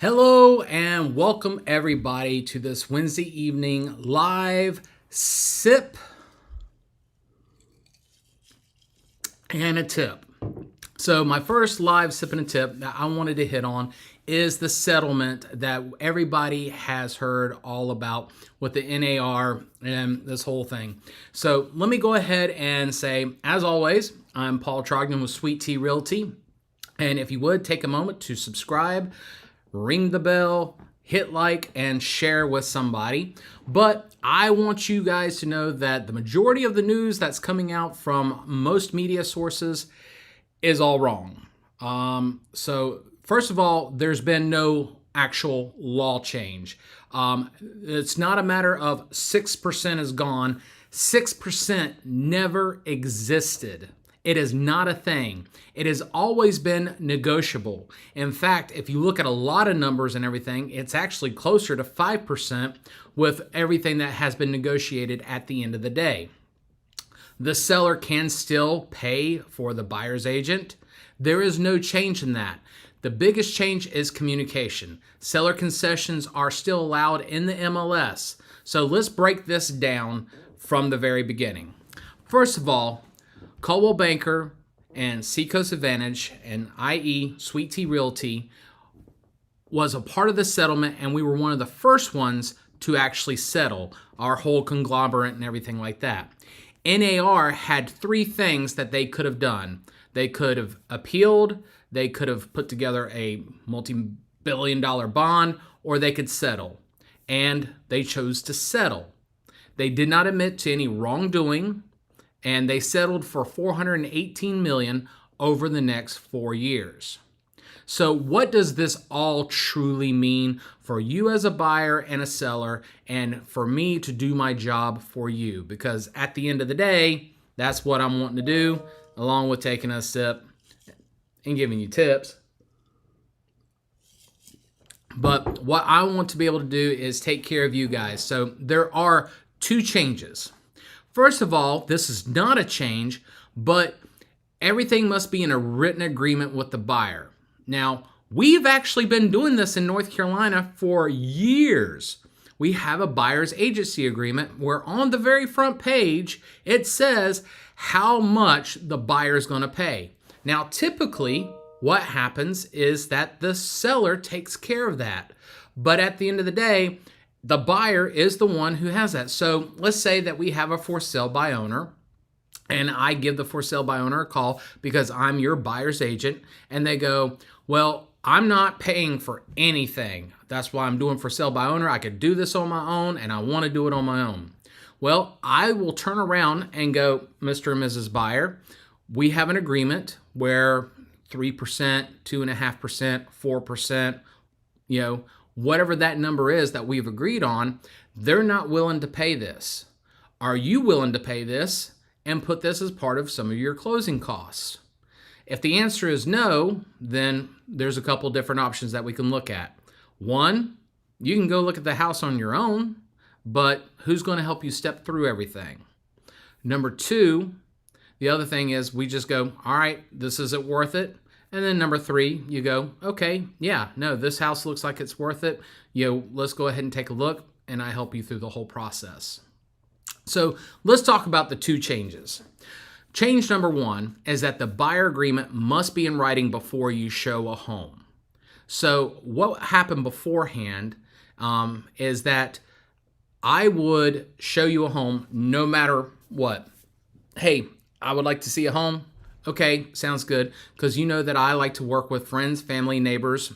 Hello and welcome everybody to this Wednesday evening live sip and a tip. So my first live sip and a tip that I wanted to hit on is the settlement that everybody has heard all about with the NAR and this whole thing. So let me go ahead and say, as always, I'm Paul Trogdon with Sweet Tea Realty. And if you would take a moment to subscribe, ring the bell, hit like, and share with somebody. But I want you guys to know that the majority of the news that's coming out from most media sources is all wrong. So first of all, there's been no actual law change. It's not a matter of 6% is gone. 6% never existed. It is not a thing. It has always been negotiable. In fact, if you look at a lot of numbers and everything, it's actually closer to 5% with everything that has been negotiated at the end of the day. The seller can still pay for the buyer's agent. There is no change in that. The biggest change is communication. Seller concessions are still allowed in the MLS. So let's break this down from the very beginning. First of all, Coldwell Banker and Seacoast Advantage and i.e. Sweet Tea Realty was a part of the settlement, and we were one of the first ones to actually settle our whole conglomerate and everything like that. NAR had three things that they could have done. They could have appealed, they could have put together a multi-billion-dollar bond, or they could settle. And they chose to settle. They did not admit to any wrongdoing, and they settled for $418 million over the next 4 years. So what does this all truly mean for you as a buyer and a seller, and for me to do my job for you? Because at the end of the day, that's what I'm wanting to do, along with taking a sip and giving you tips. But what I want to be able to do is take care of you guys. So there are two changes. First of all, this is not a change, but everything must be in a written agreement with the buyer. Now, we've actually been doing this in North Carolina for years. We have a buyer's agency agreement where on the very front page, it says how much the buyer is going to pay. Now, typically, what happens is that the seller takes care of that. But at the end of the day, the buyer is the one who has that. So let's say that we have a for sale by owner, and I give the for sale by owner a call because I'm your buyer's agent, and they go, well, I'm not paying for anything. That's why I'm doing for sale by owner. I could do this on my own, and I want to do it on my own. Well, I will turn around and go, Mr. and Mrs. Buyer, we have an agreement where 3%, 2.5%, 4%, whatever that number is that we've agreed on, they're not willing to pay this. Are you willing to pay this and put this as part of some of your closing costs? If the answer is no, then there's a couple different options that we can look at. One, you can go look at the house on your own, but who's going to help you step through everything? Number two, the other thing is we just go, all right, this isn't worth it. And then number three, you go, okay, yeah, no, this house looks like it's worth it. Let's go ahead and take a look, and I help you through the whole process. So let's talk about the two changes. Change number one is that the buyer agreement must be in writing before you show a home. So what happened beforehand is that I would show you a home no matter what. Hey, I would like to see a home. Okay, sounds good, because you know that I like to work with friends, family, neighbors,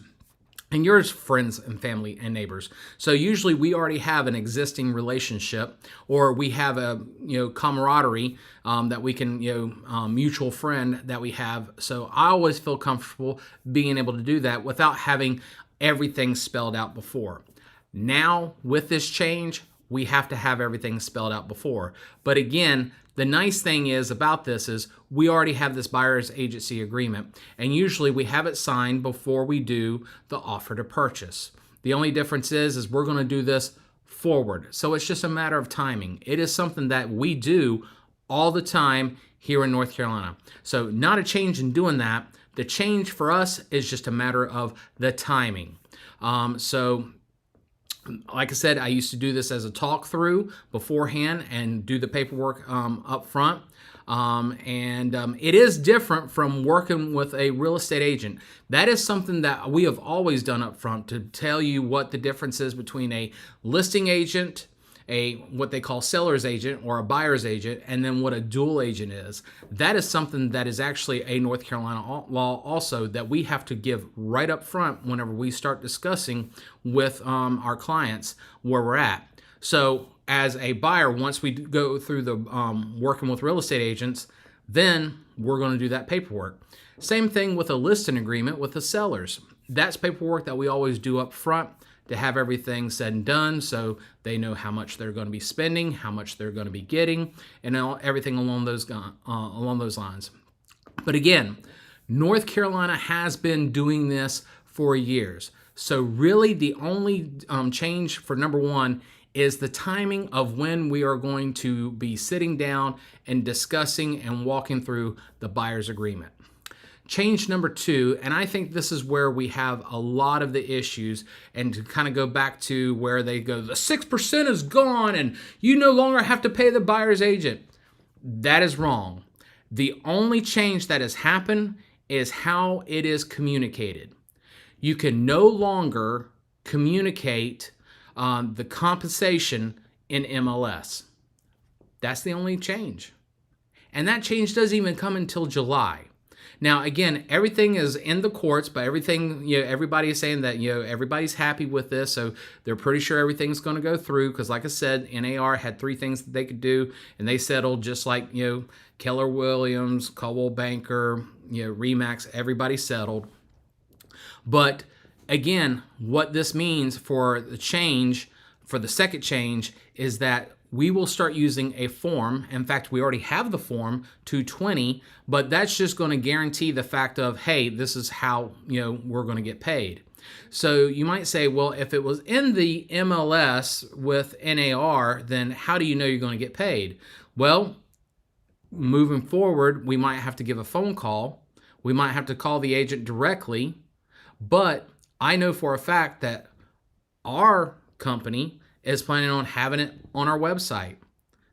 and yours friends and family and neighbors. So usually we already have an existing relationship, or we have a camaraderie that we can mutual friend that we have. So I always feel comfortable being able to do that without having everything spelled out before. Now with this change, we have to have everything spelled out before. But again, the nice thing is about this is we already have this buyer's agency agreement, and usually we have it signed before we do the offer to purchase. The only difference is we're going to do this forward. So it's just a matter of timing. It is something that we do all the time here in North Carolina. So not a change in doing that. The change for us is just a matter of the timing. So like I said, I used to do this as a talk through beforehand and do the paperwork up front. It is different from working with a real estate agent. That is something that we have always done up front, to tell you what the difference is between a listing agent, a what they call seller's agent or a buyer's agent, and then what a dual agent is. That is something that is actually a North Carolina law also, that we have to give right up front whenever we start discussing with our clients where we're at. So as a buyer, once we go through the working with real estate agents, then we're going to do that paperwork. Same thing with a listing agreement with the sellers. That's paperwork that we always do up front to have everything said and done, so they know how much they're going to be spending, how much they're going to be getting, and everything along those lines. But again, North Carolina has been doing this for years. So really the only change for number one is the timing of when we are going to be sitting down and discussing and walking through the buyer's agreement. Change number two, and I think this is where we have a lot of the issues, and to kind of go back to where they go, the 6% is gone and you no longer have to pay the buyer's agent. That is wrong. The only change that has happened is how it is communicated. You can no longer communicate the compensation in MLS. That's the only change. And that change doesn't even come until July. Now, again, everything is in the courts, but everything, everybody is saying that, everybody's happy with this. So they're pretty sure everything's going to go through because, like I said, NAR had 3 things that they could do, and they settled just like, Keller Williams, Coldwell Banker, RE/MAX, everybody settled. But again, what this means for the change, for the second change, is that we will start using a form. In fact, we already have the form 220, but that's just going to guarantee the fact of, hey, this is how, we're going to get paid. So you might say, well, if it was in the MLS with NAR, then how do you know you're going to get paid? Well, moving forward, we might have to give a phone call. We might have to call the agent directly, but I know for a fact that our company is planning on having it on our website.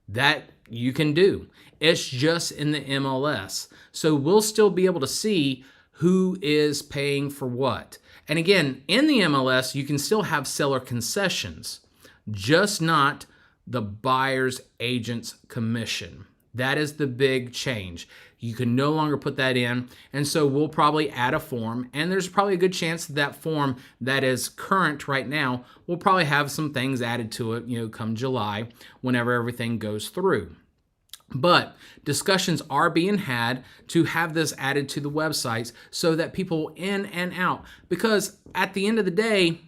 That you can do. It's just in the MLS. So we'll still be able to see who is paying for what. And again, in the MLS, you can still have seller concessions, just not the buyer's agent's commission. That is the big change. You can no longer put that in. And so we'll probably add a form, and there's probably a good chance that form that is current right now will probably have some things added to it, come July, whenever everything goes through. But discussions are being had to have this added to the websites so that people in and out, because at the end of the day,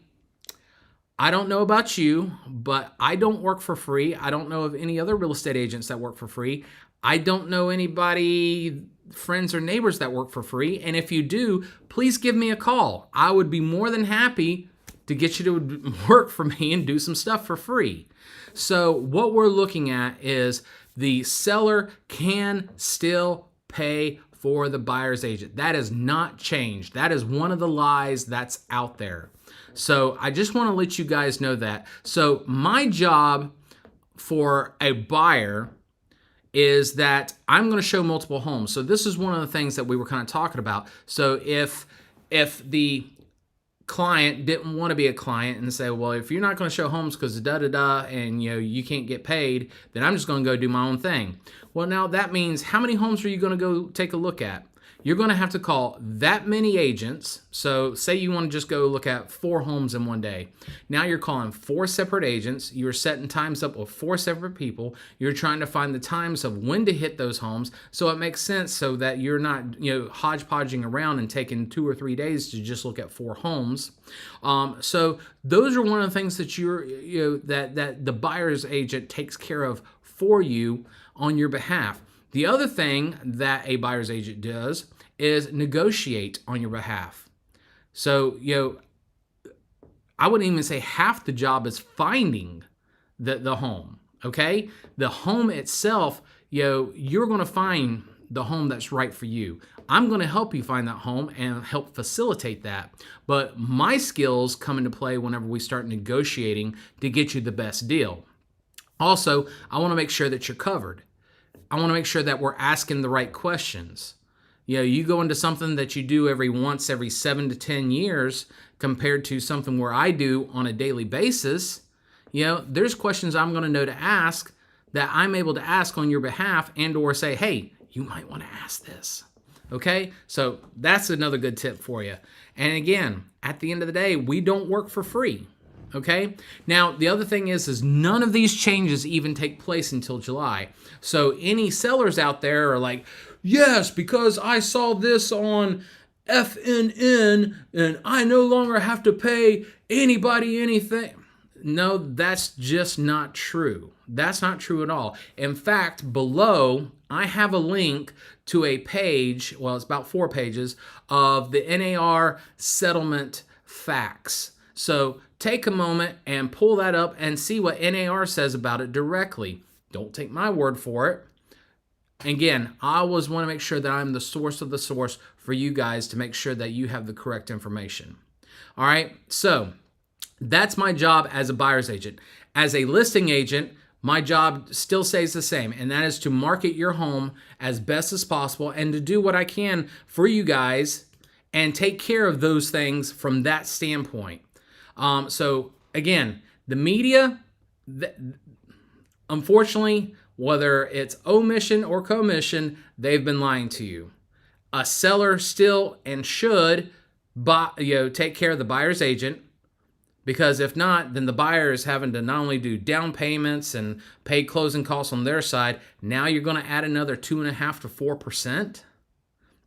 I don't know about you, but I don't work for free. I don't know of any other real estate agents that work for free. I don't know anybody, friends or neighbors that work for free. And if you do, please give me a call. I would be more than happy to get you to work for me and do some stuff for free. So what we're looking at is the seller can still pay for the buyer's agent. That has not changed. That is one of the lies that's out there. So I just want to let you guys know that. So my job for a buyer is that I'm going to show multiple homes. So this is one of the things that we were kind of talking about. So if the client didn't want to be a client and say, well, if you're not going to show homes because and you can't get paid, then I'm just going to go do my own thing. Well, now that means how many homes are you going to go take a look at? You're going to have to call that many agents. So say you want to just go look at 4 homes in one day. Now you're calling 4 separate agents. You're setting times up with 4 separate people. You're trying to find the times of when to hit those homes. So it makes sense so that you're not, hodgepodging around and taking 2 or 3 days to just look at 4 homes. So those are one of the things that that the buyer's agent takes care of for you on your behalf. The other thing that a buyer's agent does is negotiate on your behalf. So, I wouldn't even say half the job is finding the home, okay? The home itself, you're going to find the home that's right for you. I'm going to help you find that home and help facilitate that. But my skills come into play whenever we start negotiating to get you the best deal. Also, I want to make sure that you're covered. I want to make sure that we're asking the right questions. You go into something that you do every 7 to 10 years compared to something where I do on a daily basis. There's questions I'm going to know to ask that I'm able to ask on your behalf and or say, hey, you might want to ask this. Okay? So that's another good tip for you. And again, at the end of the day, we don't work for free. Okay? Now, the other thing is none of these changes even take place until July. So any sellers out there are like, yes, because I saw this on FNN and I no longer have to pay anybody anything. No, that's just not true. That's not true at all. In fact, below, I have a link to a page, well, it's about 4 pages, of the NAR settlement facts. So take a moment and pull that up and see what NAR says about it directly. Don't take my word for it. Again, I always want to make sure that I'm the source of the source for you guys to make sure that you have the correct information. All right, so that's my job as a buyer's agent. As a listing agent, my job still stays the same, and that is to market your home as best as possible and to do what I can for you guys and take care of those things from that standpoint. So again, the media, unfortunately, whether it's omission or commission, they've been lying to you. A seller still and should take care of the buyer's agent, because if not, then the buyer is having to not only do down payments and pay closing costs on their side, now you're going to add another 2.5% to 4%.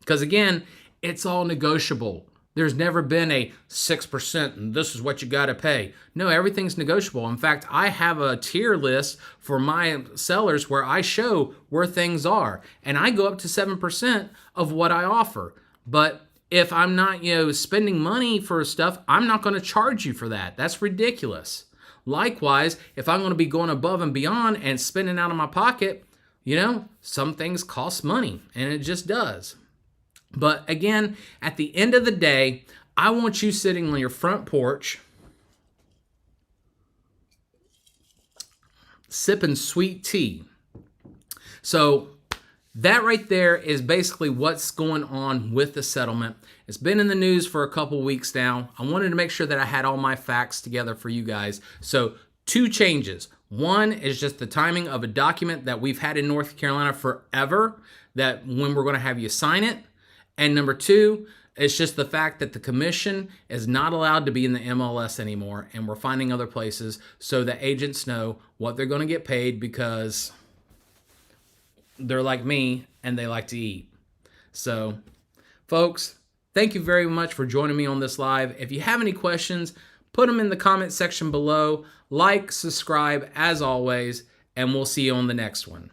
Because again, it's all negotiable. There's never been a 6% and this is what you got to pay. No, everything's negotiable. In fact, I have a tier list for my sellers where I show where things are. And I go up to 7% of what I offer. But if I'm not, spending money for stuff, I'm not going to charge you for that. That's ridiculous. Likewise, if I'm going to be going above and beyond and spending out of my pocket, some things cost money, and it just does. But again, at the end of the day, I want you sitting on your front porch, sipping sweet tea. So that right there is basically what's going on with the settlement. It's been in the news for a couple weeks now. I wanted to make sure that I had all my facts together for you guys. So 2 changes. One is just the timing of a document that we've had in North Carolina forever, that when we're going to have you sign it. And number 2, it's just the fact that the commission is not allowed to be in the MLS anymore, and we're finding other places so that agents know what they're going to get paid, because they're like me and they like to eat. So, folks, thank you very much for joining me on this live. If you have any questions, put them in the comment section below. Like, subscribe, as always, and we'll see you on the next one.